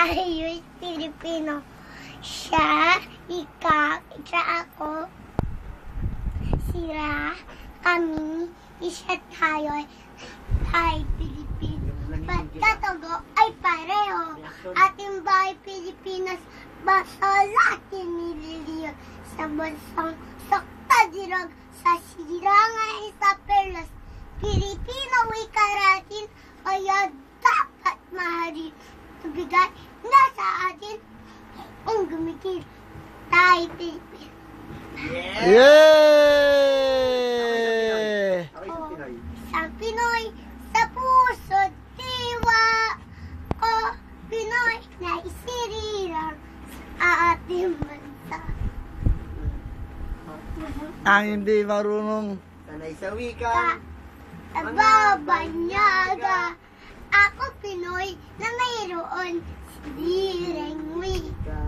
tayo'y Pilipino. Siya, ikaw, ako, sila, kami, isa tayo'y Pilipino. Pagkatago ay pareho. Ating bahay Pilipinas, basa Latin nililiyo. Sa bansang sakta dirag, sa silangan sa perlas. Pilipino wika natin, kaya dapat mahalin. Tubigay na sa atin, ang gumigil. Tayo Pilipino. Yay! Sa Pinoy, sa puso, diwa ko, Pinoy na isirilang sa ating bansa. Ang hindi marunong Sanay sa wika. Babanyaga. Ako Pinoy na mayroon silireng wika.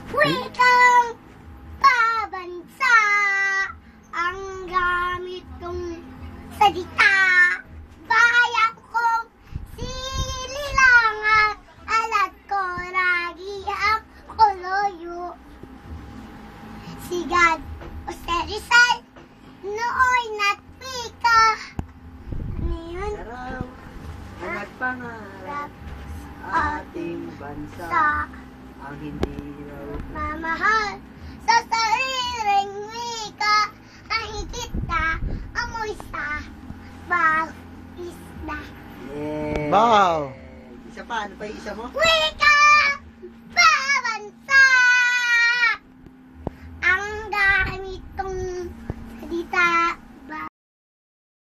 Wikang pabansa ang gamit kong salita. Bayan kong sililangan, alat ko lagi ang koloyo. Sigad o Rizal, nooy natwika. Ano yun? Araw na nagpangarap ating bansa. Sa Ang hindi raw mamahal sa sariling wika, ang higit na amoy sa bawat isda. Yeah. Wow! Isa pa, ano pa yung isa mo? Wika!